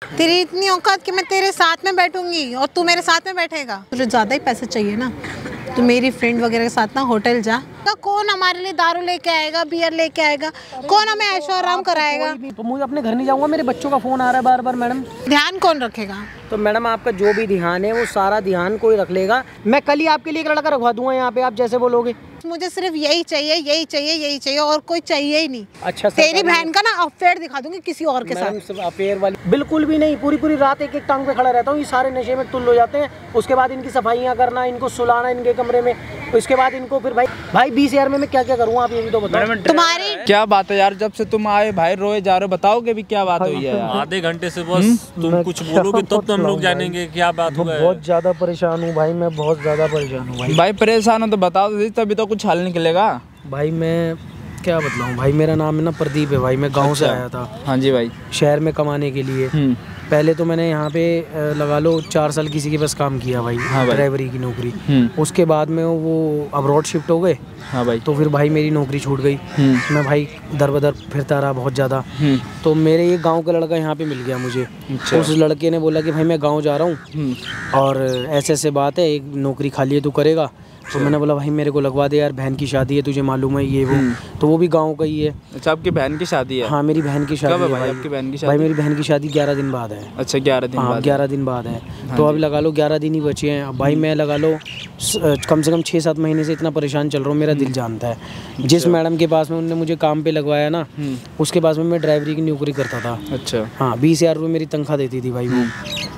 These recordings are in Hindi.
तेरी इतनी औकात कि मैं तेरे साथ में बैठूंगी और तू मेरे साथ में बैठेगा? तुझे ज़्यादा ही पैसे चाहिए ना, तो मेरी फ्रेंड वगैरह के साथ ना होटल जा। तो कौन हमारे लिए दारू लेके आएगा, बियर लेके आएगा? कौन हमें ऐशो आराम कराएगा? तो मुझे अपने घर नहीं जाऊंगा, मेरे बच्चों का फोन आ रहा है बार बार। मैडम ध्यान कौन रखेगा? तो मैडम आपका जो भी ध्यान है वो सारा ध्यान कोई रख लेगा। मैं कल ही आपके लिए एक लड़का रखवा दूंगा यहाँ पे, आप जैसे बोलोगे। मुझे सिर्फ यही चाहिए, यही चाहिए, यही चाहिए और कोई चाहिए ही नहीं। अच्छा, तेरी बहन का ना अफेयर दिखा दूंगी किसी और के साथ। अफेयर वाली बिल्कुल भी नहीं, पूरी पूरी रात एक एक टांग पे खड़ा रहता हूँ। ये सारे नशे में तुल हो जाते हैं, उसके बाद इनकी सफाइयाँ करना, इनको सुलाना इनके कमरे में, उसके बाद इनको फिर भाई 20,000 में मैं क्या क्या करूँगा आप ये भी तो बताओ। तुम्हारी क्या बात है यार, जब से तुम आए भाई रोए जा रहे हो, बताओगे भी क्या बात हुई है? आधे घंटे से बस तुम कुछ बोलोगे तब तो हम लोग जानेंगे क्या बात हुआ है। बहुत ज्यादा परेशान हूँ भाई, मैं बहुत ज्यादा परेशान हूँ भाई परेशान हो तो बताओ तभी तो कुछ हल निकलेगा। भाई मैं क्या बतलाऊँ भाई, मेरा नाम है ना प्रदीप है भाई। मैं गांव से आया था। हाँ जी भाई। शहर में कमाने के लिए। पहले तो मैंने यहाँ पे लगा लो 4 साल किसी के पास काम किया भाई। हाँ भाई। ड्राइवरी की नौकरी। उसके बाद में वो अब्रॉड शिफ्ट हो गए। हाँ भाई। तो फिर भाई मेरी नौकरी छूट गई। मैं भाई दर बदर फिरता रहा बहुत ज़्यादा। तो मेरे एक गाँव का लड़का यहाँ पे मिल गया मुझे। उस लड़के ने बोला कि भाई मैं गाँव जा रहा हूँ और ऐसे ऐसे बात है, एक नौकरी खाली है, तू करेगा? तो मैंने बोला भाई मेरे को लगवा दे यार, बहन की शादी है, तुझे मालूम है ये वो। तो वो भी गांव का ही है। अच्छा, आपकी बहन की शादी है? हाँ मेरी बहन की शादी है भाई। आपकी बहन की शादी? भाई मेरी बहन की शादी 11 दिन बाद है। अच्छा 11 दिन बाद? 11 दिन बाद है। तो अब लगा लो 11 दिन ही बचे हैं भाई। मैं लगा लो कम से कम 6-7 महीने से इतना परेशान चल रहा हूँ, मेरा दिल जानता है। जिस मैडम के पास में उन्होंने मुझे काम पे लगवाया ना, उसके पास में मैं ड्राइवरी की नौकरी करता था। अच्छा हाँ, 20,000 रुपये मेरी तनख्वाह देती थी भाई वो।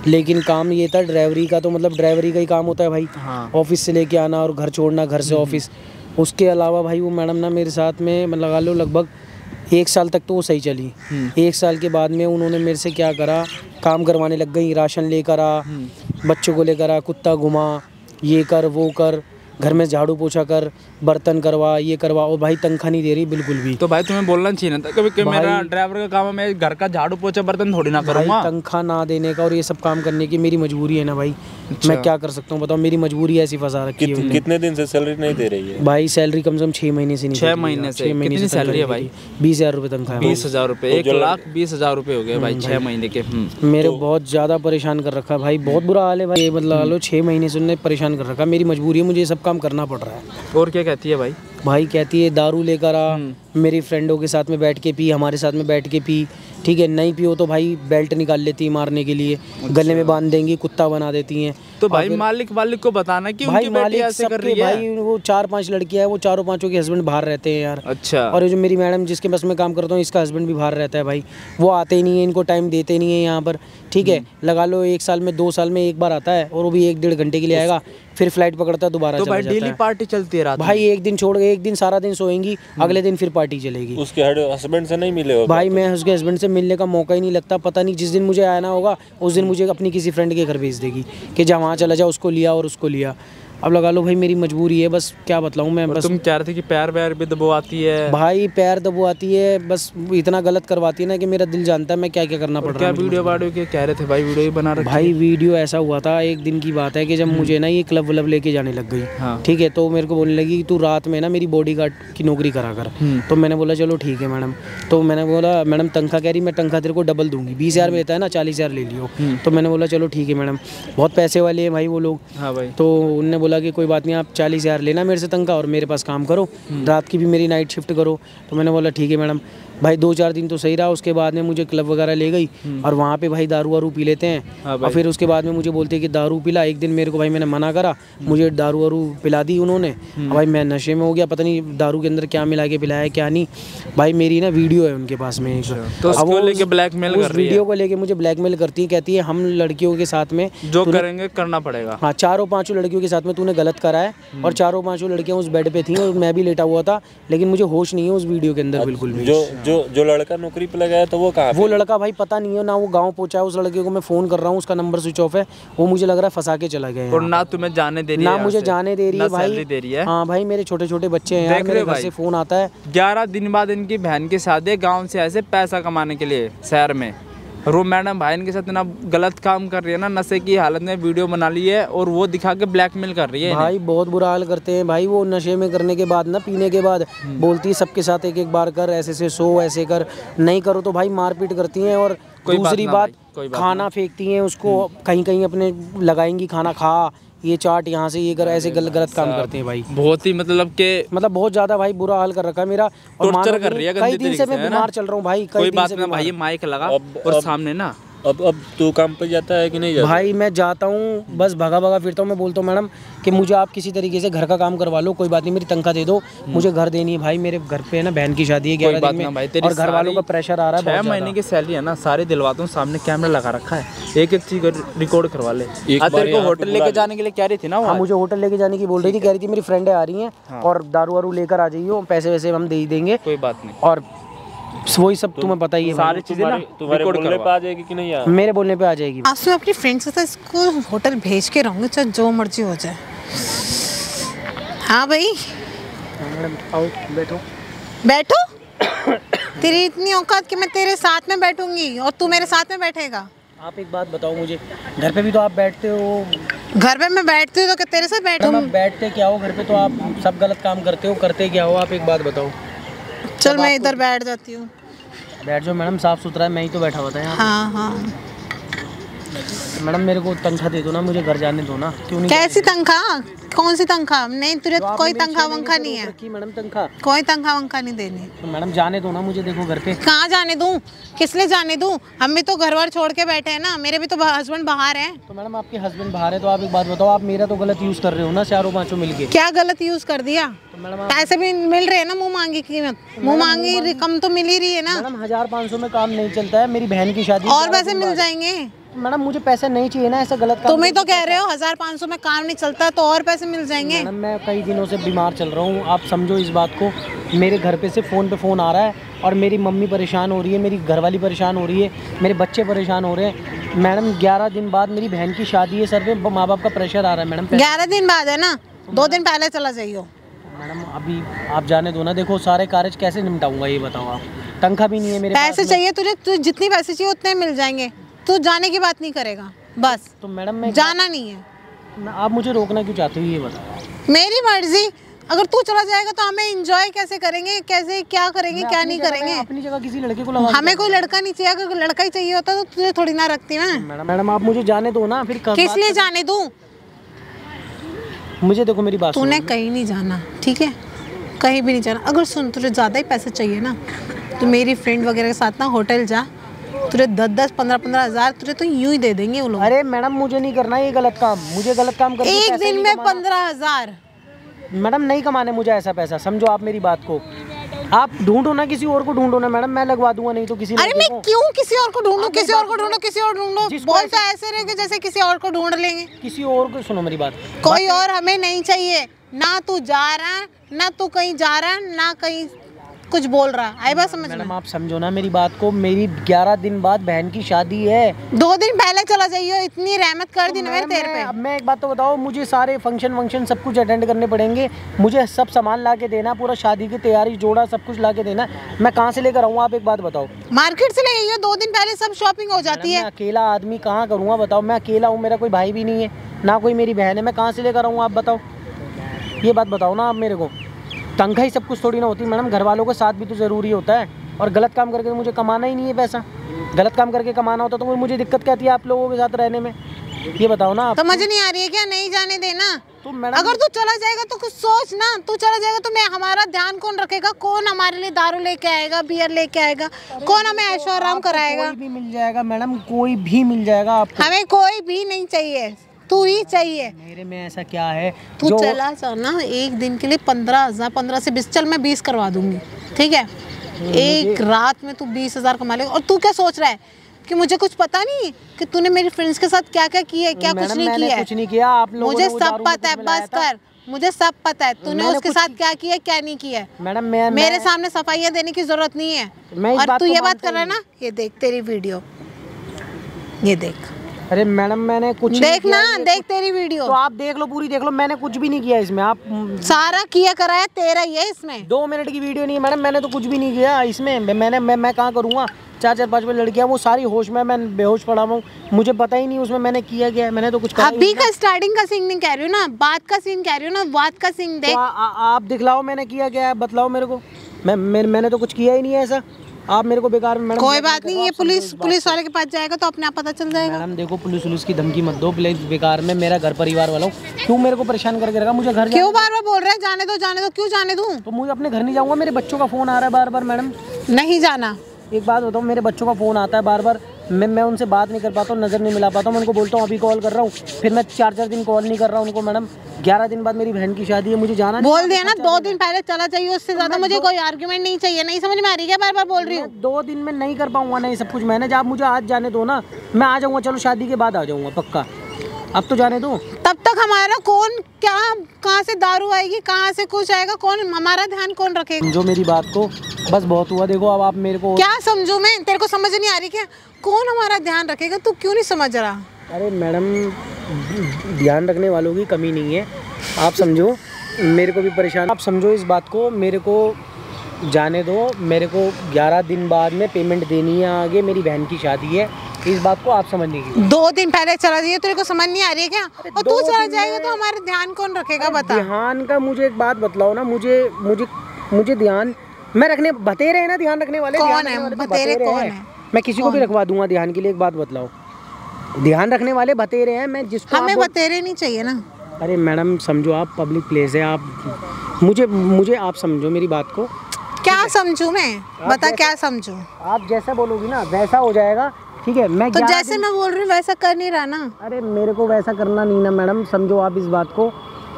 लेकिन काम ये था ड्राइवरी का, तो मतलब ड्राइवरी का ही काम होता है भाई। ऑफिस से लेके आना और घर छोड़ना, घर से ऑफिस। उसके अलावा भाई वो मैडम ना मेरे साथ में लगा लो लगभग 1 साल तक तो वो सही चली। 1 साल के बाद में उन्होंने मेरे से क्या करा, काम करवाने लग गई। राशन लेकर आ, बच्चों को लेकर आ, कुत्ता घुमा, ये कर वो कर, घर में झाड़ू पोछा कर, बर्तन करवा, ये करवा। और भाई तनख्वाह नहीं दे रही बिल्कुल भी। तो भाई तुम्हें बोलना चाहिए ना था कभी कि मेरा ड्राइवर का काम है, मैं घर का झाड़ू पोछा बर्तन थोड़ी ना करूँगा। तनख्वाह ना देने का और ये सब काम करने की मेरी मजबूरी है ना भाई। अच्छा। मैं क्या कर सकता हूँ बताओ, मेरी मजबूरी ऐसी फंसा रखी है। कितने दिन से सैलरी नहीं दे रही है भाई? सैलरी कम से कम 6 महीने से नहीं। 6 महीने से? कितनी सैलरी है भाई? 20,000 रुपये तनख्वाह। 20,000 रुपये? 1,20,000 रुपये हो गए भाई 6 महीने के। मेरे बहुत ज़्यादा परेशान कर रखा भाई, बहुत बुरा हाल है भाई। मतलब लो 6 महीने से उन्होंने परेशान कर रखा। मेरी मजबूरी है, मुझे ये सब काम करना पड़ रहा है। और क्या कहती है भाई? भाई कहती है दारू लेकर आ, मेरी फ्रेंडों के साथ में बैठ के पी, हमारे साथ में बैठ के पी, ठीक है? नहीं पियो तो भाई बेल्ट निकाल लेती है मारने के लिए। अच्छा। गले में बांध देंगी, कुत्ता बना देती हैं। तो भाई मालिक को बताना कि उनकी बेटी ऐसे कर रही है। भाई वो 4-5 लड़कियां हैं, वो चारों पांचों के हस्बैंड बाहर रहते हैं यार। अच्छा। और ये जो मेरी मैडम जिसके पास मैं काम करता हूँ, इसका हस्बैंड भी बाहर रहता है भाई। वो आते ही नहीं है, इनको टाइम देते नहीं है यहाँ पर, ठीक है? लगा लो 1 साल में 2 साल में एक बार आता है, और वो भी 1-1.5 घंटे के लिए आएगा, फिर फ्लाइट पकड़ता है, दोबारा चला जाता है। डेली पार्टी चलती है रात भाई? एक दिन छोड़ के एक दिन सारा दिन सोएंगी, अगले दिन फिर पार्टी चलेगी। उसके हस्बैंड से नहीं मिले हो? भाई मैं उसके हस्बैंड से मिलने का मौका ही नहीं लगता। पता नहीं जिस दिन मुझे आना होगा उस दिन मुझे अपनी किसी फ्रेंड के घर भेज देगी कि जहाँ वहाँ चला जा, उसको लिया और उसको लिया। अब लगा लो भाई मेरी मजबूरी है, बस क्या बतलाऊँ मैं। बस तुम कह रहे थे कि पैर वैर भी दबाती है? भाई पैर दबाती है, बस इतना गलत करवाती है ना कि मेरा दिल जानता है मैं क्या क्या करना पड़ रहा है। क्या वीडियो के कह रहे थे भाई? वीडियो ही बना रखी? भाई वीडियो ऐसा हुआ था, एक दिन की बात है कि जब मुझे ना ये क्लब व्लब लेके जाने लग गई, ठीक है? तो मेरे को बोलने लगी तू रात में ना मेरी बॉडीगार्ड की नौकरी करा कर। तो मैंने बोला चलो ठीक है मैडम। तो मैंने बोला मैडम तनख्वाह कह रही, मैं तनख्वाह तेरे को डबल दूंगी, 20,000 में देता है ना, 40,000 ले लियो। तो मैंने बोला चलो ठीक है मैडम, बहुत पैसे वाले हैं भाई वो लोग। हाँ भाई। तो उन्होंने बोला कि कोई बात नहीं, आप 40,000 लेना मेरे से तनख्वाह और मेरे पास काम करो, रात की भी मेरी नाइट शिफ्ट करो। तो मैंने बोला ठीक है मैडम। भाई 2-4 दिन तो सही रहा, उसके बाद में मुझे क्लब वगैरह ले गई और वहाँ पे भाई दारू वारू पी लेते हैं। और फिर उसके बाद में मुझे बोलते हैं कि दारू पिला। एक दिन मेरे को भाई मैंने मना करा, मुझे दारू वारू पिला दी उन्होंने। भाई मैं नशे में हो गया, पता नहीं दारू के अंदर क्या मिला के पिलाया क्या नहीं। भाई मेरी ना वीडियो है उनके पास में। तो उसको लेके ब्लैकमेल कर रही है? वीडियो को लेके मुझे ब्लैकमेल करती है, कहती है हम लड़कियों के साथ में जो करेंगे करना पड़ेगा। हाँ, 4-5 लड़कियों के साथ में तूने गलत करा है, और 4-5 लड़कियाँ उस बेड पे थी और मैं भी लेटा हुआ था, लेकिन मुझे होश नहीं है उस वीडियो के अंदर बिल्कुल भी। जो लड़का नौकरी पे लगा है तो वो कहाँ? वो लड़का भाई पता नहीं है ना, वो गांव पहुंचा है। उस लड़के को मैं फोन कर रहा हूँ, उसका नंबर स्विच ऑफ है। वो मुझे लग रहा है फंसा के चला गया। और ना तुम्हें जाने दे रही है, ना मुझे जाने दे रही है भाई। दे रही है। हाँ भाई, मेरे छोटे-छोटे बच्चे हैं यार, मेरे घर से फोन आता है। 11 दिन बाद इनकी बहन की शादी है, गाँव से ऐसे पैसा कमाने के लिए शहर में। रो मैडम भाई इनके साथ इतना गलत काम कर रही है ना, नशे की हालत में वीडियो बना ली है और वो दिखा के ब्लैकमेल कर रही है भाई। बहुत बुरा हाल करते हैं भाई वो, नशे में करने के बाद ना, पीने के बाद बोलती है सबके साथ एक बार कर, ऐसे से सो, ऐसे कर, नहीं करो तो भाई मारपीट करती हैं और दूसरी बात खाना फेंकती हैं उसको, कहीं कहीं अपने लगाएंगी खाना, खा ये चाट यहाँ से, ये कर, ऐसे गलत काम करते हैं भाई। बहुत ही मतलब बहुत ज्यादा भाई बुरा हाल कर रखा है मेरा, और टॉर्चर कर रही है। कई दिन से मैं बीमार चल रहा हूँ भाई। कोई बात ना भाई, माइक लगा और सामने ना। अब तू काम पे जाता है कि नहीं जाता? भाई मैं जाता हूँ, बस भगा फिरता हूँ। मैं बोलता हूँ मैडम कि मुझे आप किसी तरीके से घर का काम करवा लो, कोई बात नहीं, मेरी तनख्वाह दे दो, मुझे घर देनी है भाई। मेरे घर पे है ना बहन की शादी है 11 दिन में, और घर वालों का प्रेशर आ रहा है। 6 महीने की सैलरी है ना, सारे दिलवाता हूँ, सामने कैमरा लगा रखा है, एक एक चीज रिकॉर्ड करवा ले। तेरे को होटल लेके जाने के लिए कह रही थी ना? हाँ, मुझे होटल लेके जाने की बोल रही थी, कह रही थी मेरी फ्रेंडें आ रही हैं और दारू वारू लेकर आ जाइए, पैसे वैसे हम दे देंगे, कोई बात नहीं। और वही सब तुम्हें पता ही है, सारी चीजें ना तुम्हारे बोलने पे आ जाएगी कि नहीं यार? मेरे बोलने पे आ जाएगी। आज मैं अपनी फ्रेंड से इसको होटल भेज के रहूँगी, चाहे जो मर्जी हो जाए। हाँ भाई मैडम आओ, बैठो बैठो। तेरी इतनी औकात कि मैं तेरे साथ में बैठूंगी और तू मेरे साथ में बैठेगा? आप एक बात बताओ मुझे, घर पे भी तो आप बैठते हो। घर पे मैं बैठती हूँ तो क्या तेरे साथ बैठूं? आप बैठते क्या हो घर पे? तो आप सब गलत काम करते हो, करते क्या हो? आप एक बात बताओ। चल मैं इधर बैठ जाती हूँ। बैठ जाओ मैडम, साफ सुथरा है, मैं ही तो बैठा हुआ था यहाँ। हाँ। मैडम मेरे को तनख्वाह दे दो ना, मुझे घर जाने दो ना। क्यों नहीं? कैसी तनख्वाह? कौन सी तनख्वाह? नहीं तुझे कोई तनख्वाह वंखा नहीं है। मैडम तनख्वाह कोई तनख्वाह वंखा नहीं देनी। तो मैडम जाने दो ना मुझे, देखो घर पे। कहाँ जाने दूँ? किस लिए जाने दूँ? हम भी तो घर बार छोड़ के बैठे हैं ना, मेरे भी तो हस्बैंड बाहर हैं। तो मैडम आपके हस्बैंड बाहर है, तो आप एक बात बताओ, आप मेरा तो गलत यूज कर रहे हो ना, चारों पांचों मिलके। क्या गलत यूज कर दिया? तो मैडम पैसे भी मिल रहे हैं ना, मुँह मांगी कीमत, मुँह मांगी रकम तो मिल ही रही है ना। मैडम 1500 में काम नहीं चलता है, मेरी बहन की शादी। और पैसे मिल जाएंगे। मैडम मुझे पैसे नहीं चाहिए ना, ऐसा गलत काम। तुम ही तो कह रहे हो 1500 में काम नहीं चलता, तो और पैसे मिल जाएंगे। मैडम मैं कई दिनों से बीमार चल रहा हूँ, आप समझो इस बात को। मेरे घर पे से फ़ोन पे फ़ोन आ रहा है, और मेरी मम्मी परेशान हो रही है, मेरी घरवाली परेशान हो रही है, मेरे बच्चे परेशान हो रहे हैं। मैडम 11 दिन बाद मेरी बहन की शादी है, सर पे माँ बाप का प्रेशर आ रहा है। मैडम 11 दिन बाद है ना, 2 दिन पहले चला जाइए। मैडम अभी आप जाने दो ना, देखो सारे कार्य कैसे निपटाऊंगा ये बताओ आप। तनख्वाह भी नहीं है मेरे पास। पैसे चाहिए तुझे, जितनी पैसे चाहिए उतने मिल जाएंगे। तू जाने की बात नहीं करेगा बस। तो मैडम मैं जाना नहीं है। आप मुझे रोकना क्यों चाहते हो ये बताओ? मेरी मर्जी। अगर तू चला जाएगा तो हमें एंजॉय कैसे करेंगे, कैसे क्या करेंगे, क्या नहीं करेंगे? अपनी जगह किसी लड़के को लगा। हमें कोई लड़का नहीं चाहिए। अगर लड़का ही चाहिए होता तो तुझे थोड़ी ना रखती मैं। मैडम आप मुझे जाने दो ना, फिर किस लिए जाने दूं? मुझे देखो मेरी बात, तूने कहीं नहीं जाना, ठीक है? कहीं भी नहीं जाना। अगर सुन, तुझे ज़्यादा ही पैसे चाहिए ना, तो मेरी फ्रेंड वगैरह के साथ ना होटल जा, तुझे 10-10, 15-15 हज़ार तुझे तो यूं ही दे देंगे वो लोग। अरे मैडम मुझे नहीं करना ये गलत काम, मुझे गलत काम करके एक दिन में 15,000। मैडम नहीं कमाने मुझे ऐसा पैसा, समझो आप मेरी बात को। आप ढूंढो ना, किसी और को ढूंढो ना मैडम, मैं लगवा दूंगा, नहीं तो किसी। अरे मैं क्यों किसी और को ढूंढूं? किसी और को ढूंढो, किसी और ढूंढो। बोलता ऐसे रहे कि जैसे किसी और को ढूंढ लेंगे। किसी और को, सुनो मेरी बात, कोई और हमें नहीं चाहिए। ना तू जा रहा, ना तू कहीं जा रहा, ना कहीं कुछ बोल रहा। आई बात समझ में? मैडम आप समझो ना मेरी बात को, मेरी 11 दिन बाद बहन की शादी है। 2 दिन पहले चला जाइए, इतनी रहमत कर दी ना मेरे तेरे पे। अब मैं एक बात तो बताओ, मुझे सारे फंक्शन सब कुछ अटेंड करने पड़ेंगे, मुझे सब सामान ला के देना, पूरा शादी की तैयारी जोड़ा सब कुछ ला के देना। मैं कहाँ से लेकर आऊँ? आप एक बात बताओ। मार्केट से ले आइए, 2 दिन पहले सब शॉपिंग हो जाती है। मैं अकेला आदमी कहाँ करूँगा बताओ? मैं अकेला हूँ, मेरा कोई भाई भी नहीं है, ना कोई मेरी बहन है, मैं कहाँ से लेकर आऊँ? आप बताओ, ये बात बताओ ना आप मेरे को। तनख्वाह ही सब कुछ थोड़ी ना होती मैडम, घर वालों का साथ भी तो ज़रूरी होता है। और गलत काम करके मुझे कमाना ही नहीं है पैसा। गलत काम करके कमाना होता तो मुझे दिक्कत क्या थी आप लोगों के साथ रहने में? ये बताओ ना आप। समझ नहीं आ रही है क्या? नहीं जाने देना। तो मैडम अगर तू चला जाएगा तो कुछ सोच ना। तू चला जाएगा तो मैं हमारा ध्यान कौन रखेगा? कौन हमारे लिए दारू लेके आएगा, बियर लेके आएगा? कौन हमें ऐशो आराम कराएगा? कोई भी मिल जाएगा मैडम, कोई भी मिल जाएगा आपको। हमें कोई भी नहीं चाहिए, तू ही चाहिए। मेरे में ऐसा क्या है? तू चला जाना एक दिन के लिए 15,000, 15 से 20, चल मैं 20 करवा दूंगी, ठीक है? एक रात में तू 20,000 कमा लेगा। और तू क्या सोच रहा है कि मुझे कुछ पता नहीं कि तूने मेरी फ्रेंड्स के साथ क्या क्या किया है, क्या कुछ नहीं किया है? कुछ नहीं किया आप लोगों ने। मुझे सब पता है, बस कर। मुझे सब पता है तूने उसके साथ क्या किया है, क्या नहीं किया है। मैडम मेरे सामने सफाइयाँ देने की जरूरत नहीं है। और तू ये बात कर रहा है ना, ये देख तेरी वीडियो, ये देख। अरे मैडम मैंने कुछ देख ना, देख तेरी वीडियो। तो आप देख लो, पूरी देख लो, मैंने कुछ भी नहीं किया इसमें। आप सारा किया कराया तेरा ही है इसमें। 2 मिनट की वीडियो नहीं है मैडम, मैंने तो कुछ भी नहीं किया इसमें। मैं कहाँ करूँगा? 4-5 लड़कियाँ वो सारी होश में, मैं बेहोश पड़ा हूँ, मुझे पता ही नहीं उसमें मैंने किया क्या है। मैंने तो कुछ अभी का स्टार्टिंग का सीन नहीं कह रही हूँ ना, बात का सीन कह रही हूँ ना, बात का सीन देख। आप दिखलाओ मैंने किया क्या है, बतलाओ मेरे को। मैंने तो कुछ किया ही नहीं है ऐसा। आप मेरे को बेकार मैडम। कोई बात नहीं, ये पुलिस वाले के पास जाएगा तो अपने आप पता चल जाएगा। मैडम देखो, पुलिस की धमकी मत दो प्लीज, बेकार में मेरा घर परिवार वाला हूँ, क्यों मेरे को परेशान करके रखा? मुझे घर क्यों बार बार बोल रहे हैं जाने दो, क्यों जाने दूं? तो मुझे अपने घर नहीं जाऊँगा, मेरे बच्चों का फोन आ रहा है बार बार। मैडम नहीं जाना। एक बात बताओ, मेरे बच्चों का फ़ोन आता है बार बार, मैं उनसे बात नहीं कर पाता हूँ, नज़र नहीं मिला पाता हूँ। मैं उनको बोलता हूँ अभी कॉल कर रहा हूँ, फिर मैं 4 दिन कॉल नहीं कर रहा हूँ उनको। मैडम 11 दिन बाद मेरी बहन की शादी है, मुझे जाना बोल दिया ना, 2 दिन पहले चला चाहिए, उससे ज़्यादा मुझे कोई आर्ग्यूमेंट नहीं चाहिए। नहीं समझ में आ रही है, बार बार बोल रही हूँ। 2 दिन में नहीं कर पाऊँगा नहीं सब कुछ मैनेज। आप मुझे आज जाने दो ना, मैं आ जाऊँगा, चलो शादी के बाद आ जाऊँगा पक्का, अब तो जाने दो। तब तक हमारा कौन क्या, कहाँ से दारू आएगी, कहाँ से कुछ आएगा, कौन हमारा ध्यान कौन रखेगा? जो मेरी बात को, बस बहुत हुआ। देखो अब आप मेरे को क्या समझूं मैं? तेरे को समझ नहीं आ रही क्या? कौन हमारा ध्यान रखेगा? तू क्यों नहीं समझ रहा? अरे मैडम, ध्यान रखने वालों की कमी नहीं है, आप समझो, मेरे को भी परेशान, आप समझो इस बात को। मेरे को जाने दो, मेरे को 11 दिन बाद में पेमेंट देनी है, आगे मेरी बहन की शादी है, इस बात को आप समझ लीजिए। 2 दिन पहले चला दिया, तेरे को समझ नहीं आ रही है क्या? और तू चला जाएगा तो हमारा ध्यान कौन रखेगा? बता। ध्यान का मुझे एक बात बतलाओ ना, मुझे ध्यान मैं रखने, बतेरे हैं ना ध्यान रखने वाले। कौन है बतेरे? कौन है? मैं किसी को भी रखवा दूंगा ध्यान के लिए। एक बात बतलाओ, ध्यान रखने वाले बतेरे हैं, मैं जिसको हमें बतेरे नहीं चाहिए ना। अरे मैडम समझो, आप पब्लिक प्लेस है, आप मुझे आप समझो मेरी बात को। क्या समझूं मैं? बता क्या समझूं? आप जैसा बोलोगी ना वैसा हो जाएगा, ठीक है? मैं तो जैसे मैं बोल रही हूँ वैसा कर नहीं रहा ना। अरे मेरे को वैसा करना नहीं ना मैडम, समझो आप इस बात को।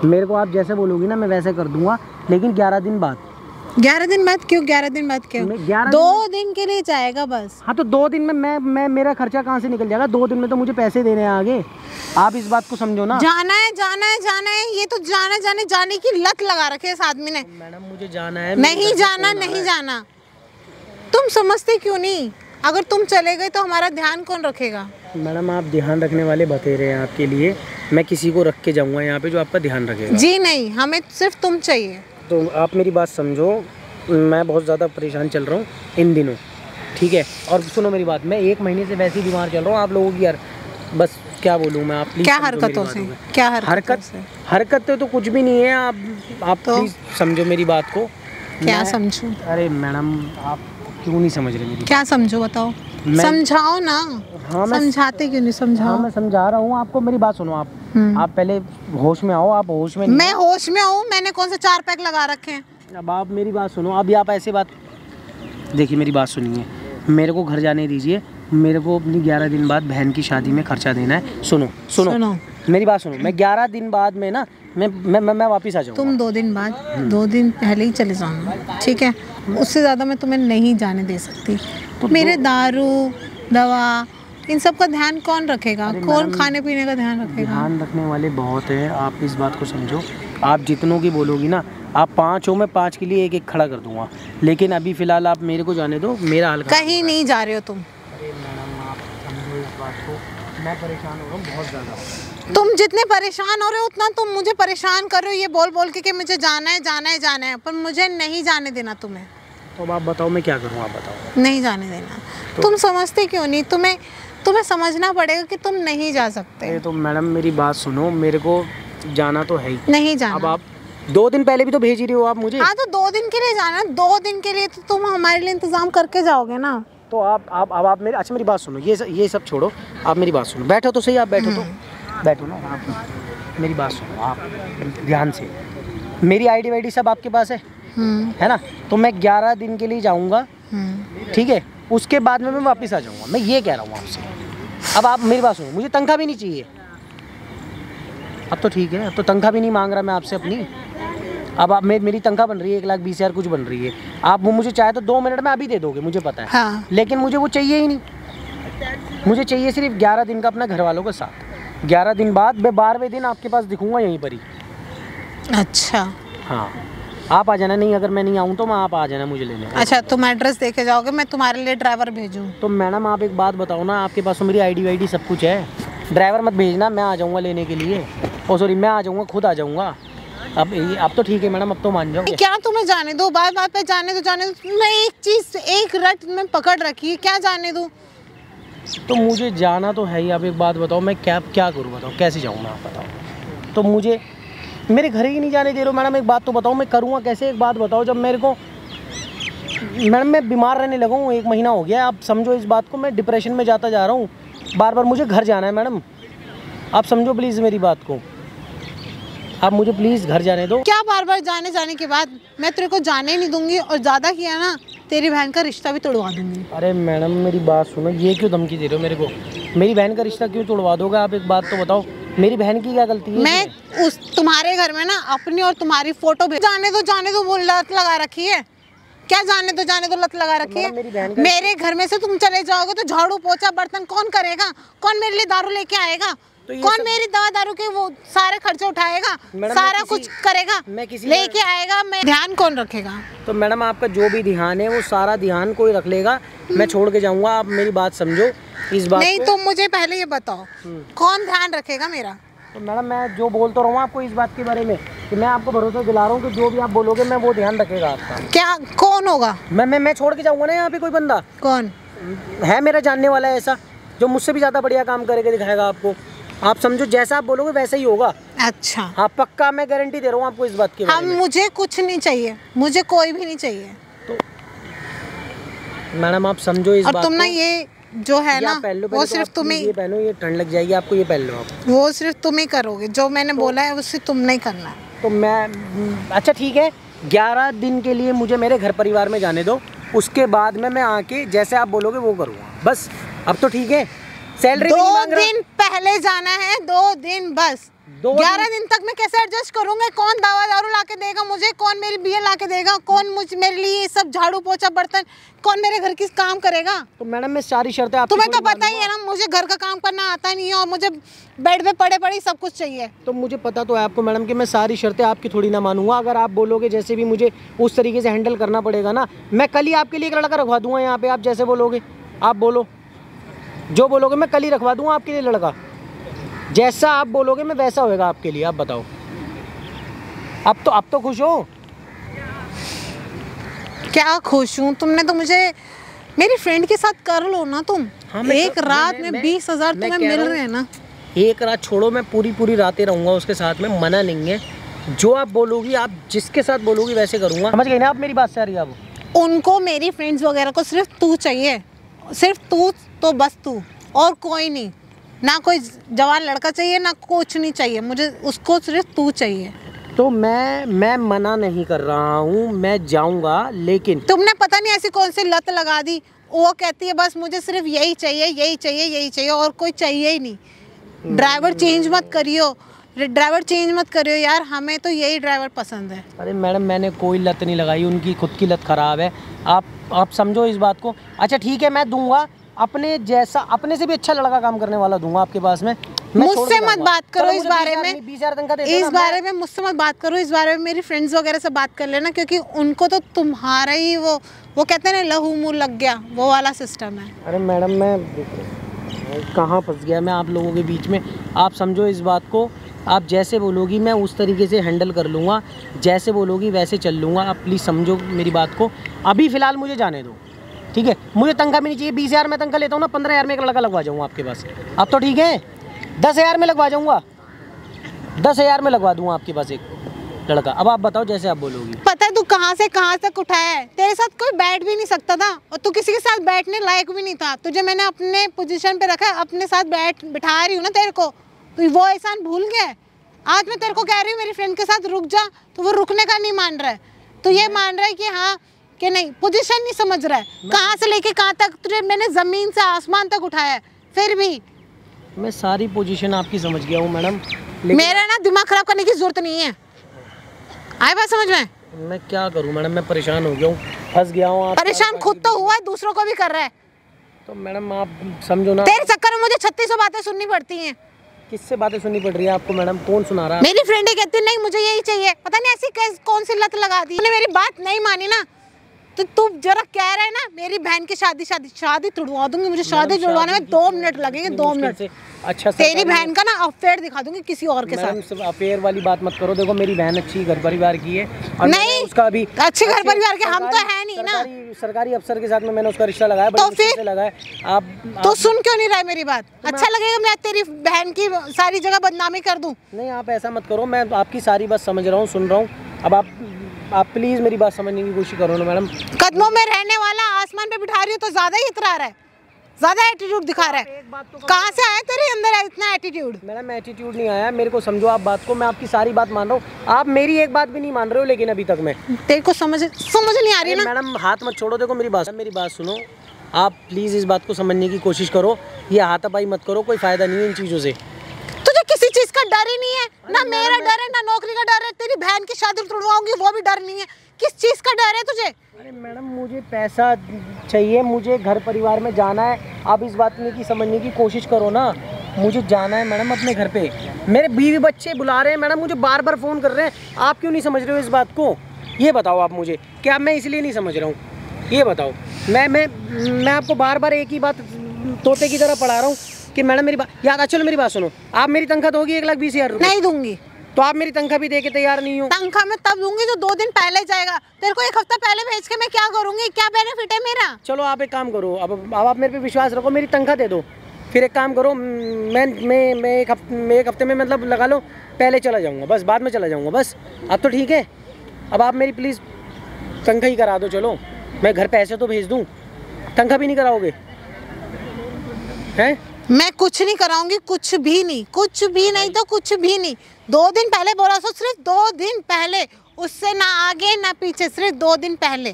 मेरे को आप जैसे बोलोगी ना मैं वैसे कर दूंगा, लेकिन 11 दिन बाद। 11 दिन बाद क्यों? 11 दिन बाद क्यों? 2 दिन के लिए जाएगा बस। हाँ तो 2 दिन में मैं मेरा खर्चा कहाँ से निकल जाएगा? 2 दिन में तो मुझे पैसे देने हैं आगे, आप इस बात को समझो ना। जाना है, ये तो जाने की लत लगा रखे है इस आदमी ने। मैडम मुझे जाना है। नहीं जाना। तुम समझते क्यों नहीं? अगर तुम चले गए तो हमारा ध्यान कौन रखेगा? मैडम आप ध्यान रखने वाले बतेरे हैं, आपके लिए मैं किसी को रख के जाऊँगा यहाँ पे जो आपका ध्यान रखेगा। जी नहीं, हमें सिर्फ तुम चाहिए। तो आप मेरी बात समझो, मैं बहुत ज़्यादा परेशान चल रहा हूँ इन दिनों, ठीक है? और सुनो मेरी बात, मैं 1 महीने से वैसे ही बीमार चल रहा हूँ। आप लोगों की यार बस क्या बोलूँ मैं, आप प्लीज क्या हरकतों से? क्या हरकत तो कुछ भी नहीं है, आप तो प्लीज समझो मेरी बात को। क्या समझूं? अरे मैडम आप क्यों नहीं समझ रहे मेरी? क्या समझो बताओ, समझाओ ना। हाँ समझाते क्यों नहीं? समझाओ। हाँ मैं समझा रहा हूँ आपको, मेरी बात सुनो। आप पहले होश में आओ। आप होश में? मैं होश में हूँ, मैंने कौन से 4 पैक लगा रखे हैं? अब आप मेरी बात सुनो, अभी आप ऐसे बात देखिए, मेरी बात सुनिए, मेरे को घर जाने दीजिए, मेरे को अपनी 11 दिन बाद बहन की शादी में खर्चा देना है। सुनो मेरी बात सुनो, मैं 11 दिन बाद में ना मैं वापस आ जाऊँगा। तुम 2 दिन बाद, 2 दिन पहले ही चले जाऊँगा, ठीक है? उससे ज़्यादा मैं तुम्हें नहीं जाने दे सकती। तो मेरे दारू दवा इन सब का ध्यान कौन रखेगा? कौन खाने पीने का ध्यान रखेगा? ध्यान रखने वाले बहुत हैं, आप इस बात को समझो। आप जितनों की बोलोगी ना, आप 5 हो, मैं 5 के लिए एक खड़ा कर दूंगा, लेकिन अभी फ़िलहाल आप मेरे को जाने दो, मेरा हाल कहीं नहीं जा रहे हो तुम। अरे मैडम आप समझो इस बात को, मैं परेशान हो रहा हूँ बहुत ज़्यादा। तुम जितने परेशान हो रहे हो उतना तुम मुझे परेशान कर रहे हो, ये बोल के कि मुझे जाना है, पर मुझे नहीं जाने देना तुम्हें। तो आप बताओ मैं क्या करूँ? आप बताओ। नहीं जाने देना। तुम समझते क्यों नहीं? तुम्हें समझना पड़ेगा कि तुम नहीं जा सकते। तो मैडम मेरी बात सुनो, मेरे को जाना तो है ही। नहीं जाना। अब आप 2 दिन पहले भी तो भेज ही रहे हो आप मुझे। हाँ तो 2 दिन के लिए जाना, 2 दिन के लिए तो तुम हमारे लिए इंतजाम करके जाओगे ना। तो आप मेरे, अच्छा मेरी बात सुनो, ये सब छोड़ो, आप मेरी बात सुनो, बैठो तो सही, आप बैठो तो बैठो ना। आप मेरी बात सुनो, आप ध्यान से, मेरी आईडी वाईडी सब आपके पास है ना? तो मैं 11 दिन के लिए जाऊँगा, ठीक है? उसके बाद में मैं वापस आ जाऊँगा, मैं ये कह रहा हूँ आपसे। अब आप मेरी बात सुनो, मुझे तनख्वाह भी नहीं चाहिए। अब तो ठीक है, अब तो तनख्वाह भी नहीं मांग रहा मैं आपसे अपनी। अब आप मेरी तनख्वाह बन रही है 1,20,000 कुछ बन रही है, आप वो मुझे चाहे तो 2 मिनट में अभी दे दोगे, मुझे पता है। हाँ। लेकिन मुझे वो चाहिए ही नहीं, मुझे चाहिए सिर्फ 11 दिन का अपना घर वालों के साथ। 11 दिन बाद मैं 12वें दिन आपके पास दिखूंगा यहीं पर ही। अच्छा हाँ, आप आ जाना। नहीं अगर मैं नहीं आऊँ तो मैं, आप आ जाना मुझे लेने। अच्छा तुम एड्रेस देके जाओगे, मैं तुम्हारे लिए ड्राइवर भेजूँ? तो मैडम आप एक बात बताओ ना, आपके पास तो मेरी आईडी वाईडी सब कुछ है, ड्राइवर मत भेजना, मैं आ जाऊँगा लेने के लिए। ओ सॉरी, मैं आ जाऊँगा, खुद आ जाऊँगा। अब तो ठीक है मैडम, अब तो मान जाओ। क्या तुम्हें जाने दो? बात पे जाने दो। मैं एक चीज़, एक रट में पकड़ रखी है, क्या जाने दूँ? तो मुझे जाना तो है ही। आप एक बात बताओ, मैं क्या करूँ बताओ, कैसे जाऊँ मैं, आप बताओ। तो मुझे मेरे घर ही नहीं जाने दे रहे हो मैडम, एक बात तो बताओ मैं करूँगा कैसे? एक बात बताओ, जब मेरे को मैडम मैं बीमार रहने लगा हूँ, 1 महीना हो गया, आप समझो इस बात को। मैं डिप्रेशन में जाता जा रहा हूँ, बार बार मुझे घर जाना है मैडम, आप समझो प्लीज़ मेरी बात को, आप मुझे प्लीज़ घर जाने दो। क्या बार बार जाने के बाद? मैं तेरे को जाने ही नहीं दूंगी, और ज़्यादा किया ना तेरी बहन का रिश्ता भी तोड़वा दूंगी। अरे मैडम मेरी बात सुनो, ये क्यों धमकी दे रहे हो मेरे को? मेरी बहन का रिश्ता क्यों तोड़वा दोगे आप? एक बात तो बताओ, मेरी बहन की क्या गलती है? मैं उस तुम्हारे घर में ना अपनी और तुम्हारी फोटो भेज। जाने दो वो लत लगा रखी है क्या? जाने दो लत लगा रखी है। मेरे घर में से तुम चले जाओगे तो झाड़ू पोछा बर्तन कौन करेगा? कौन मेरे लिए दारू लेके आएगा? तो कौन मेरी दवा दारू के वो सारे खर्चे उठाएगा? सारा कुछ करेगा, लेके आएगा, मैं ध्यान कौन रखेगा? तो मैडम आपका जो भी ध्यान है वो सारा ध्यान कोई रख लेगा, मैं छोड़ के जाऊंगा। आप मेरी बात समझो इस बात नहीं, तुम मुझे पहले ये बताओ कौन ध्यान रखेगा मेरा? तो मैडम मैं जो बोल तो रहा हूँ आपको इस बात के बारे में कि मैं आपको भरोसा दिला रहा हूँ कि जो भी आप बोलोगे मैं वो ध्यान रखेगा आपका। क्या कौन होगा? मैं छोड़ के जाऊंगा ना यहाँ पे कोई बंदा। कौन है मेरा जानने वाला है ऐसा, जो मुझसे भी ज्यादा बढ़िया काम करके दिखाएगा आपको। आप समझो जैसा आप बोलोगे वैसा ही होगा। अच्छा हाँ पक्का, मैं गारंटी दे रहा हूँ आपको इस बात की। हाँ मुझे कुछ नहीं चाहिए, मुझे कोई भी नहीं चाहिए। तो मैडम आप समझो इस बात को। तुम ना ये जो है ना वो सिर्फ तुम्हें, ये पहनो, ये ठंड लग जाएगी आपको, ये पहन लो आप। वो सिर्फ तुम ही करोगे, जो मैंने बोला है उससे तुम नहीं करना है। तो मैं अच्छा ठीक है, 11 दिन के लिए मुझे मेरे घर परिवार में जाने दो, उसके बाद में मैं आके जैसे आप बोलोगे वो करूँगा बस। अब तो ठीक है, सैलरी 2 दिन पहले जाना है, 2 दिन बस। 11 दिन तक मैं कैसे एडजस्ट करूंगा? कौन दवा दारू ला के देगा मुझे? कौन मेरी बिया ला के देगा? कौन मेरे लिए सब झाड़ू पोछा बर्तन, कौन मेरे घर की काम करेगा? तो मैडम मैं सारी शर्तें आपकी तुम्हें तो पता ही है ना, मुझे घर का काम करना आता नहीं है और मुझे बेड पे पड़े पड़े सब कुछ चाहिए। तो मुझे पता तो है आपको मैडम कि मैं सारी शर्तें आपकी थोड़ी ना मानूंगा। अगर आप बोलोगे जैसे भी मुझे उस तरीके से हैंडल करना पड़ेगा ना, मैं कल ही आपके लिए एक लड़का रखवा दूंगा यहाँ पे। आप जैसे बोलोगे, आप बोलो जो बोलोगे मैं कल ही रखवा दूंगा आपके लिए लड़का। जैसा आप बोलोगे मैं वैसा होएगा आपके लिए। आप बताओ, अब तो खुश हो? क्या खुश हूँ? तुमने तो मुझे मेरी फ्रेंड के साथ कर लो ना तुम। हाँ, एक रात में 20,000 तुम्हें मिल रहे हैं ना। एक रात छोड़ो, मैं पूरी रातें रहूंगा उसके साथ में, मना नहीं है। जो आप बोलोगी, आप जिसके साथ बोलोगी वैसे करूंगा। समझ गई ना आप मेरी बात सारी? आप उनको, मेरी फ्रेंड्स वगैरह को सिर्फ तू चाहिए, सिर्फ तू, तो बस तू, और कोई नहीं। ना कोई जवान लड़का चाहिए, ना कुछ नहीं चाहिए मुझे, उसको सिर्फ तू चाहिए। तो मैं मना नहीं कर रहा हूँ, मैं जाऊंगा, लेकिन तुमने पता नहीं ऐसी कौन सी लत लगा दी। वो कहती है बस मुझे सिर्फ यही चाहिए, यही चाहिए, यही चाहिए, और कोई चाहिए ही नहीं। ड्राइवर चेंज मत करियो, ड्राइवर चेंज मत करियो यार, हमें तो यही ड्राइवर पसंद है। अरे मैडम मैंने कोई लत नहीं लगाई, उनकी खुद की लत खराब है। आप समझो इस बात को। अच्छा ठीक है, मैं दूंगा अपने जैसा, अपने से भी अच्छा लड़का काम करने वाला दूंगा आपके पास में। मुझसे मत बात करो इस बारे में, 20,000 तनख्वाह देते इस बारे में मुझसे मत बात करो। इस बारे में मेरी फ्रेंड्स वगैरह से बात कर लेना, क्योंकि उनको तो तुम्हारा ही वो कहते हैं ना, लहू मुँह लग गया, वो वाला सिस्टम है। अरे मैडम मैं कहाँ फंस गया मैं आप लोगों के बीच में। आप समझो इस बात को, आप जैसे बोलोगी मैं उस तरीके से हैंडल कर लूँगा, जैसे बोलोगी वैसे चल लूँगा। आप प्लीज़ समझो मेरी बात को। अभी फ़िलहाल मुझे जाने दो, ठीक है? मुझे तनख्वाह भी नहीं चाहिए। 20,000 में तनख्वाह लेता हूँ ना, 15,000 में एक लड़का लगवा जाऊँगा आपके पास। अब तो ठीक है, 10,000 में लगवा जाऊँगा, 10,000 में लगवा दूँगा आपके पास एक लड़का। अब आप बताओ जैसे आप बोलोगी। पता है तू कहाँ से कहाँ तक उठाया है? तेरे साथ कोई बैठ भी नहीं सकता था, और तू किसी के साथ बैठने लायक भी नहीं था। तुझे मैंने अपने पोजीशन पे रखा, अपने साथ बिठा रही हूँ ना तेरे को, तो वो एहसान भूल गया। आज मैं तेरे को कह रही हूँ मेरी फ्रेंड के साथ रुक जा, तो वो रुकने का नहीं मान रहा है। तो ये मान रहा है कि हाँ कि नहीं, पोजीशन नहीं समझ रहा है। कहाँ से लेके कहाँ तक तुझे मैंने जमीन से आसमान तक उठाया है, फिर भी मैं सारी पोजीशन आपकी समझ गया हूँ मैडम। मेरा ना दिमाग खराब करने की जरूरत नहीं है, आए बात समझ में? मैं क्या करूँ मैडम, मैं परेशान हो गया हूँ, फंस गया हूँ। परेशान खुद तो हुआ है, दूसरों को भी कर रहा है। तो मैडम आप समझो ना, तेरे चक्कर में मुझे 3600 बातें सुननी पड़ती हैं। किससे बातें सुननी पड़ रही है आपको मैडम? कौन सुना रहा है? मेरी फ्रेंड कहती नहीं मुझे यही चाहिए। पता नहीं ऐसी कौन सी लत लगा दी। तूने मेरी बात नहीं मानी ना, तो तू जरा कह रहा है ना मेरी बहन की शादी तुड़वा दूंगी। मुझे शादी जुड़वाने में 2 मिनट लगेंगे, 2 मिनट। अच्छा तेरी बहन का ना अफेयर दिखा दूंगी किसी और के साथ। अफेयर वाली बात मत करो। देखो मेरी बहन अच्छी घर परिवार की है, और नहीं उसका भी अच्छे घर परिवार के हम तो है नहीं ना। सरकारी अफसर के साथ में मैंने उसका रिश्ता लगाया, तो फिर लगाया। आप तो सुन क्यों नहीं रहा है मेरी बात? अच्छा लगेगा मैं तेरी बहन की सारी जगह बदनामी कर दूं? नहीं आप ऐसा मत करो, मैं आपकी सारी बात समझ रहा हूँ, सुन रहा हूँ। अब आप आप प्लीज मेरी बात समझने की कोशिश करो ना मैडम। कदमों में रहने वाला आसमान पे बिठा रही हो तो ज्यादा ही इतरा रहा है, ज्यादा एटीट्यूड दिखा रहा है। कहाँ से आया तेरे अंदर इतना एटीट्यूड? मैडम एटीट्यूड नहीं आया, मेरे को समझो आप बात को, मैं आपकी सारी बात मान रहा हूँ, आप मेरी एक बात भी नहीं मान रहे हो। लेकिन अभी तक मैं तेरे को समझ नहीं आ रही ना मैडम। हाथ मत छोड़ो, देखो मेरी बात सुनो आप प्लीज, इस बात को समझने की कोशिश करो। ये हाथापाई मत करो, कोई फायदा नहीं है इन चीजों से। तुझे किसी चीज का डर ही नहीं है, ना मेरा डर है ना नौकरी का डर है, तेरी बहन की शादी तुड़वाऊंगी वो भी डर नहीं है। किस चीज का डर है तुझे? अरे मैडम मुझे पैसा चाहिए, मुझे घर परिवार में जाना है। आप इस बात की समझने की कोशिश करो ना, मुझे जाना है मैडम अपने घर पे। मेरे बीवी बच्चे बुला रहे हैं मैडम, मुझे बार बार फ़ोन कर रहे हैं। आप क्यों नहीं समझ रहे हो इस बात को? ये बताओ आप मुझे, क्या मैं इसलिए नहीं समझ रहा हूँ? ये बताओ। मैं आपको बार बार एक ही बात तोते की तरह पढ़ा रहा हूँ कि मैडम मेरी बात याद। चलो मेरी बात सुनो, आप मेरी तनख्वाह दोगी 1,20,000 रुपये? नहीं दूंगी। तो आप मेरी तनख्वाह भी दे के तैयार नहीं हो? तनख्वाह मैं तब दूंगी जो 2 दिन पहले जाएगा। तेरे को 1 हफ्ता पहले भेज के मैं क्या करूंगी? क्या बेनिफिट है मेरा? चलो आप एक काम करो, अब आप मेरे पे विश्वास रखो, मेरी तनख्वाह दे दो। फिर एक काम करो, मैं एक हफ्ते में मतलब लगा लो पहले चला जाऊंगा, बस बाद में चला जाऊंगा बस। अब तो ठीक है, अब आप मेरी प्लीज़ तनख्वाह ही करा दो। चलो मैं घर पैसे तो भेज दूँ, तनख्वाह भी नहीं कराओगे हैं? मैं कुछ नहीं कराऊंगी, कुछ भी नहीं तो कुछ भी नहीं। 2 दिन पहले बोला सो, सिर्फ 2 दिन पहले, उससे ना आगे ना पीछे, सिर्फ 2 दिन पहले।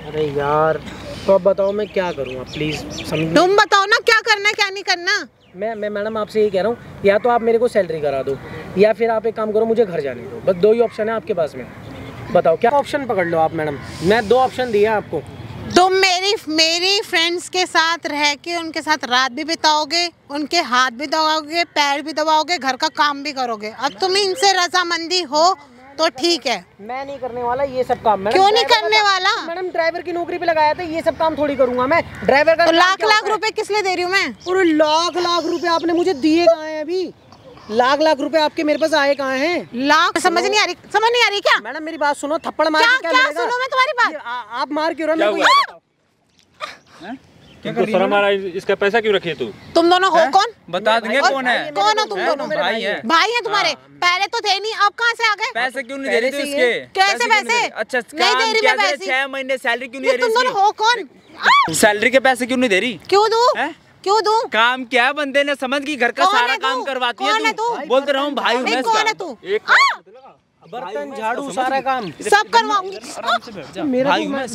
अरे यार तो अब बताओ मैं क्या करूँ? आप प्लीज़ समझो। तुम बताओ ना क्या करना क्या नहीं करना। मैं मैडम आपसे यही कह रहा हूँ, या तो आप मेरे को सैलरी करा दो, या फिर आप एक काम करो मुझे घर जाने दो। बस 2 ही ऑप्शन है आपके पास में, बताओ क्या ऑप्शन पकड़ लो आप मैडम। मैं 2 ऑप्शन दिए आपको। तुम मेरी फ्रेंड्स के साथ रह के उनके साथ रात भी बिताओगे, उनके हाथ भी दबाओगे, पैर भी दबाओगे, घर का काम भी करोगे। अब तुम इनसे रजामंदी हो तो ठीक है। मैं नहीं करने वाला ये सब काम मैडम। क्यों नहीं करने वाला? मैडम ड्राइवर की नौकरी पे लगाया था, ये सब काम थोड़ी करूंगा मैं। ड्राइवर का तो लाख रुपए किस लिए दे रही हूँ मैं? पूरे लाख रुपए आपने मुझे दिए कहाँ हैं अभी? लाख रुपए आपके मेरे पास आए कहाँ हैं? लाख समझ नहीं आ रही क्या? मैडम मेरी बात सुनो, थप्पड़ मार के क्या सुनो मैं तुम्हारी बात? आप मार क्यों रहे हो? क्या शर्म आ रहा है? इसका पैसा क्यों रखी है तू? तुम दोनों हो कौन? बता देंगे कौन है। कौन हो तुम दोनों? भाई है। भाई है तुम्हारे? पहले तो थे नहीं, अब कहाँ से आ गए? पैसे क्यों नहीं दे रही थी उसके? कैसे पैसे? अच्छा नहीं दे रही मैं पैसे। 6 महीने सैलरी क्यों नहीं दे रही? तुम दोनों हो कौन? सैलरी के पैसे क्यों नहीं दे रही? क्यों दूं? क्यों दूं? काम क्या बंदे ने समझ की घर का सारा काम करवाती है तू। बोलते रहा हूँ भाई हूँ। कौन है तू? बर्तन झाड़ू सारा काम सब करवाऊंगी।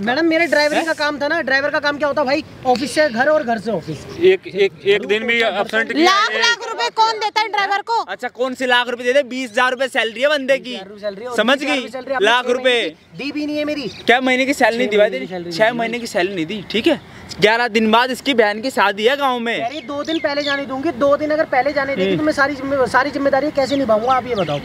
मैडम मेरे ड्राइवरी का काम था ना। ड्राइवर का काम क्या होता है भाई? ऑफिस से घर और घर से ऑफिस। एक दिन भी एब्सेंट किया? लाख रुपए कौन देता है ड्राइवर को? अच्छा कौन से लाख रुपए दे दे? 20,000 रुपए सैलरी है बंदे की, समझ गई? लाख रुपए दी भी नहीं है मेरी। क्या महीने की सैलरी नहीं दिवाई? 6 महीने की सैलरी नहीं दी, ठीक है। 11 दिन बाद इसकी बहन की शादी है गाँव में। 2 दिन पहले जाने दूंगी। 2 दिन अगर पहले जाने देगी तो मैं सारी जिम्मेदारी कैसे निभाऊंगा? आप ये बताओ।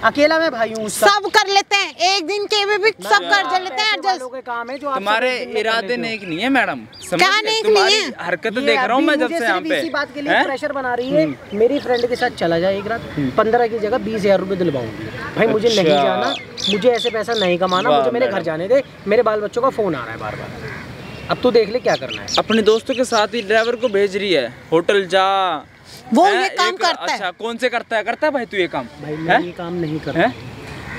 अकेला मैं भाई हूँ। सब कर लेते हैं, एक दिन के भी सब कर लेते हैं एडजस्ट। काम है जो तुम्हारे इरादे नेक नहीं है मैडम, क्या नेक नहीं है? हरकतें देख रहा हूँ मैं जब से यहाँ पे। इसी बात के लिए प्रेशर बना रही है। मेरी फ्रेंड के साथ चला जाए एक रात, 15 की जगह 20,000 रुपए दिलवाऊंगी। भाई मुझे नहीं जाना, मुझे ऐसे पैसा नहीं कमाना, मुझे मेरे घर जाने दे। मेरे बाल बच्चों का फोन आ रहा है बार बार। अब तू देख ले क्या करना है। अपने दोस्तों के साथ ही ड्राइवर को भेज रही है होटल जा। वो ये काम करता है। अच्छा कौन से करता है भाई तू ये काम? भाई मैं ये काम नहीं करता,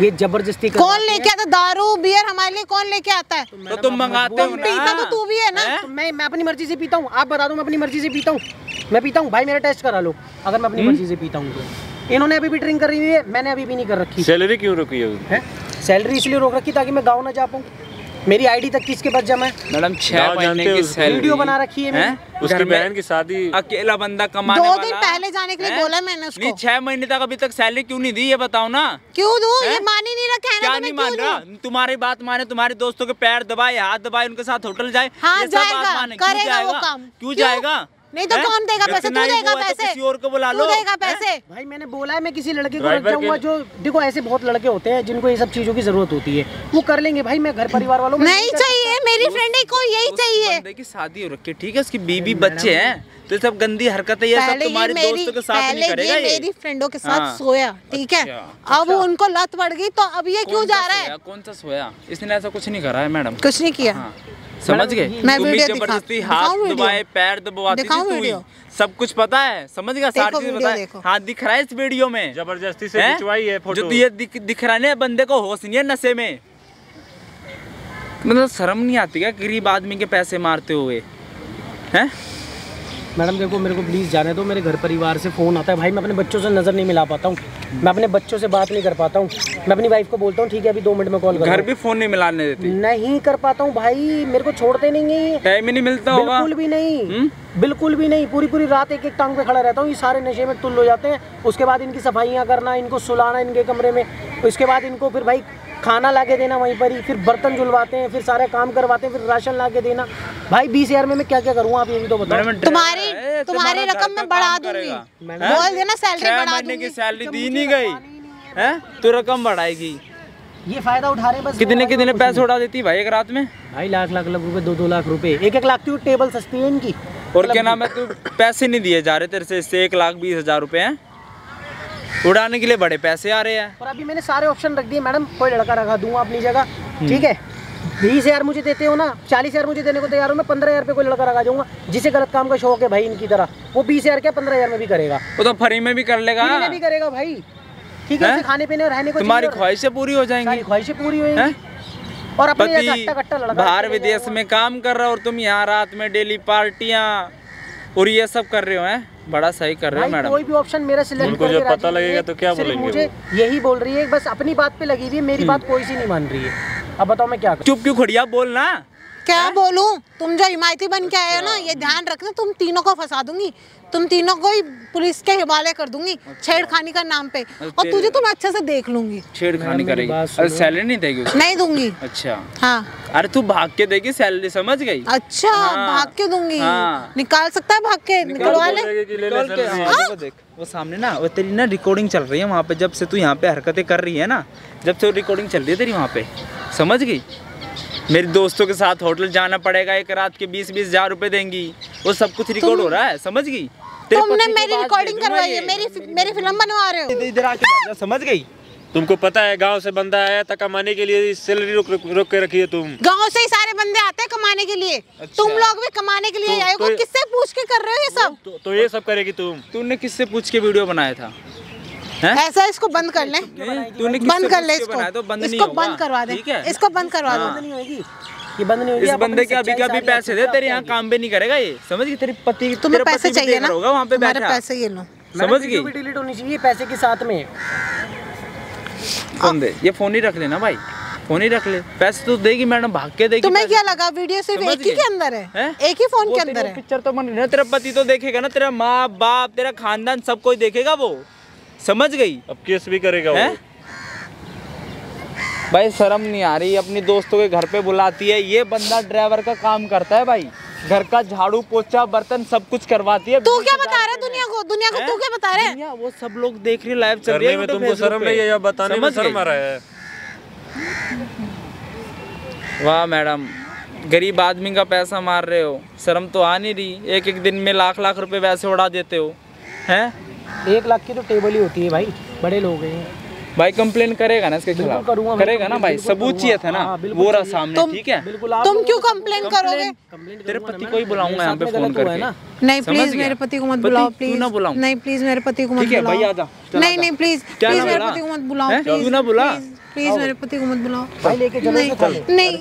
ये जबरदस्ती कौन लेके आता? दारू बियर हमारे लिए कौन लेके आता है? तो तुम मंगाते हो ना? पीता तो तू भी है ना? तो मैं अपनी मर्जी से पीता हूँ। आप बता दो मैं अपनी मर्जी से पीता हूँ? मैं पीता हूँ भाई, मेरा टेस्ट करा लो अगर मैं अपनी मर्जी से पीता हूँ तो। इन्होंने अभी भी ड्रिंक कर रही है, मैंने अभी भी नहीं कर रखी। सैलरी क्यों रोकी है? सैलरी इसलिए रोक रखी ताकि मैं गाँव ना जा पाऊँ। मेरी आईडी तक किसके पास जमा है? मैडम 6 महीने की सैलरी, वीडियो बना रखी है मेरी। उसकी बहन की शादी, अकेला बंदा कमाने वाला। 2 दिन पहले जाने के लिए बोला मैंने उसको। नहीं 6 महीने तक अभी तक सैलरी क्यों नहीं दी ये बताओ ना? क्यों दूं? ये मान ही नहीं रखा है ना। क्या नहीं मान रहा? तुम्हारी बात माने, तुम्हारे दोस्तों के पैर दबाए, हाथ दबाए, उनके साथ होटल जाए। हाँ जाएगा, करेगा वो काम। क्यों जाएगा? नहीं तो कौन देगा पैसे? तू देगा पैसे? किसी और को बुला लो। तू देगा पैसे? भाई मैंने बोला है मैं किसी लड़के को रख जाऊंगा जो, देखो ऐसे बहुत लड़के होते हैं जिनको ये सब चीजों की जरूरत होती है, वो कर लेंगे भाई। मैं घर परिवार वालों नहीं चाहिए, मेरी फ्रेंड को यही चाहिए। बंदे की शादी हो रखी है, ठीक है, उसकी बीवी बच्चे हैं, तो ये सब गंदी हरकतें ये सब तुम्हारे दोस्तों के साथ नहीं करेगा ये। मेरी फ्रेंडों के साथ सोया, ठीक है। अब उनको लत पड़ गई तो अब ये क्यों जा रहा है? कौन सा सोया? इसने ऐसा कुछ नहीं करा है मैडम, कुछ नहीं किया। समझ गए? मैं तुम वीडियो जबरदस्ती हाथ दबाए, पैर दबाती थी तू, सब कुछ पता है, समझ गया? सारी चीज पता है। हाँ दिख रहा है इस वीडियो में, जबरदस्ती से खिंचवाई है फोटो। जो ये दिख रहा है बंदे को होश नहीं है, नशे में मतलब शर्म नहीं आती क्या गरीब आदमी के पैसे मारते हुए हैं? मैडम देखो मेरे को प्लीज़ जाने दो, मेरे घर परिवार से फ़ोन आता है भाई, मैं अपने बच्चों से नज़र नहीं मिला पाता हूँ, मैं अपने बच्चों से बात नहीं कर पाता हूँ। मैं अपनी वाइफ को बोलता हूँ ठीक है अभी 2 मिनट में कॉल कर, घर भी फ़ोन नहीं मिलाने देती? नहीं कर पाता हूँ भाई, मेरे को छोड़ते नहीं है, टाइम ही नहीं मिलता होगा? बिल्कुल भी नहीं, बिल्कुल भी नहीं। पूरी रात एक टांग पे खड़ा रहता हूँ, ये सारे नशे में तुल हो जाते हैं। उसके बाद इनकी सफाइयाँ करना, इनको सुलाना इनके कमरे में, उसके बाद इनको फिर भाई खाना ला के देना वहीं पर ही, फिर बर्तन धुलवाते हैं, फिर सारे काम करवाते हैं, फिर राशन ला के देना। भाई 20,000 में मैं क्या क्या करूँ आप ये भी तो बताओ। तुम्हारी रकम मैं बढ़ा दूंगी, बोल देना सैलरी बढ़ा दूंगी। की सैलरी दी नहीं गई है तो रकम बढ़ाएगी। ये फायदा उठा रहे बस। कितने पैसे उड़ा देती भाई एक रात में? भाई लाख रुपए, 2 लाख रुपए, 1 लाख की टेबल सस्ती है इनकी। और क्या नाम है, तू पैसे नहीं दिए जा रहे तेरे से, इससे 1,20,000 रुपए हैं उड़ाने के लिए, बड़े पैसे आ रहे हैं। और अभी मैंने सारे ऑप्शन रख दिए मैडम, कोई लड़का रखा दूंगा अपनी जगह, ठीक है। 20,000 मुझे देते हो ना, 40,000 मुझे देने को तैयार हूँ मैं, 15,000 पे कोई लड़का रखा जाऊंगा जिसे गलत काम का शौक है भाई इनकी तरह, वो 20,000 क्या 15,000 में भी करेगा। वो तो फ्री में भी कर लेगा, फ्री में भी करेगा भाई, ठीक है। खाने पीने और रहने को तुम्हारी ख्वाहिशें पूरी हो जाएंगी, ख्वाहिशें पूरी होंगी। और अपने बाहर विदेश में काम कर रहा हो और तुम यहाँ रात में डेली पार्टियाँ और ये सब कर रहे हो हैं, बड़ा सही कर रहे हो मैडम। कोई भी ऑप्शन मेरा सिलेक्ट उनको जब पता लगेगा तो क्या बोलेंगे? मुझे यही बोल रही है, बस अपनी बात पे लगी हुई है, मेरी बात कोई सी नहीं मान रही है। अब बताओ मैं क्या करूं? चुप क्यों खड़िया, बोलना। क्या बोलूं? तुम जो हिमायती बन के आए हो ना, ये ध्यान रखना, तुम तीनों को फंसा दूंगी, तुम तीनों को ही पुलिस के हवाले कर दूंगी छेड़खानी का नाम पे, और तुझे तो मैं अच्छे से देख लूंगी। छेड़खानी करेगी? अरे सैलरी नहीं देगी उसको? नहीं दूंगी। अच्छा हाँ। अरे तू भाग के देगी सैलरी, समझ गई? अच्छा भाग के दूंगी? निकाल सकता है भाग के, निकलवा ले। देख वो सामने ना, वो तेरी ना रिकॉर्डिंग चल रही है वहाँ पे, जब से तू यहाँ पे हरकतें कर रही है ना, जब से रिकॉर्डिंग चल रही है तेरी वहाँ पे, समझ गई? मेरे दोस्तों के साथ होटल जाना पड़ेगा, एक रात के 20,000 रुपए देंगी, वो सब कुछ रिकॉर्ड हो रहा है, समझ गई? तुमने मेरी रिकॉर्डिंग करवाई है, मेरी फिल्म बनवा रहे हो। इधर आके बैठ जा, समझ गई? तुमको पता है गांव से बंदा आया था कमाने के लिए, सैलरी रोक के रखी है तुम। गांव से ही सारे बंदे आते हैं कमाने के लिए। अच्छा। तुम लोग भी कमाने के लिए आए हो, किससे पूछ के कर रहे हो ये सब? तो ये सब करेगी तुम? तूने किससे पूछ के वीडियो बनाया था? ऐसा इसको बंद कर ले, बंद कर ले इसको, इसको बंद करवा दे, इसको बंद करवा दो। नहीं होगी ये, बंद नहीं होगी। इस बंदे के अभी कभी पैसे दे, तेरे यहाँ काम भी नहीं करेगा ये, समझ गई? तेरे पति, तुम्हें पैसे चाहिए ना, वहाँ पे मेरे पैसे ये लो, समझ गई? डिलीट होनी चाहिए पैसे के साथ में। फोन दे, ये फोन ही रख लेना भाई, फोन ही रख ले, पैसे तो देगी मैडम, भाग के देगी। तुम्हें क्या लगा वीडियो सिर्फ एक ही के अंदर है? एक ही फोन के अंदर है? पिक्चर तो बन रही है, तेरा पति तो देखेगा ना, तेरा माँ बाप, तेरा खानदान, सब कोई देखेगा वो, समझ गई? अब केस भी करेगा वो। भाई शर्म नहीं आ रही, अपनी दोस्तों के घर पे बुलाती है, ये बंदा ड्राइवर का काम करता है भाई, घर का झाड़ू पोछा बर्तन सब कुछ करवाती है। तू क्या बता रहा है दुनिया को? दुनिया को तू क्या बता रहा है? वो सब लोग देख रहे, लाइव चल रही है। तुमको शर्म नहीं है या बताने में शर्म आ रहा है? वाह मैडम, गरीब आदमी का पैसा मार रहे हो, शर्म तो आ नहीं रही? एक दिन में लाख रुपए वैसे उड़ा देते हो हैं? 1 लाख की तो टेबल ही होती है भाई, बड़े लोग हैं भाई। कंप्लेन करेगा ना इसके खिलाफ? करेगा ना भाई, सबूत चाहिए था ना, वो रहा सामने, ठीक है? तुम क्यों कंप्लेन करोगे? तेरे पति को ही बुलाऊंगा यहाँ पे फोन करके। नहीं प्लीज मेरे पति को मत बुलाओ, प्लीज ना बुलाओ। नहीं प्लीज मेरे पति को मत बुलाओ। भाई आजा। नहीं प्लीज मेरे पति को मत बुलाओ, प्लीज ना बुला, प्लीज मेरे पति को मत बुलाओ भाई, लेके चलो। नहीं।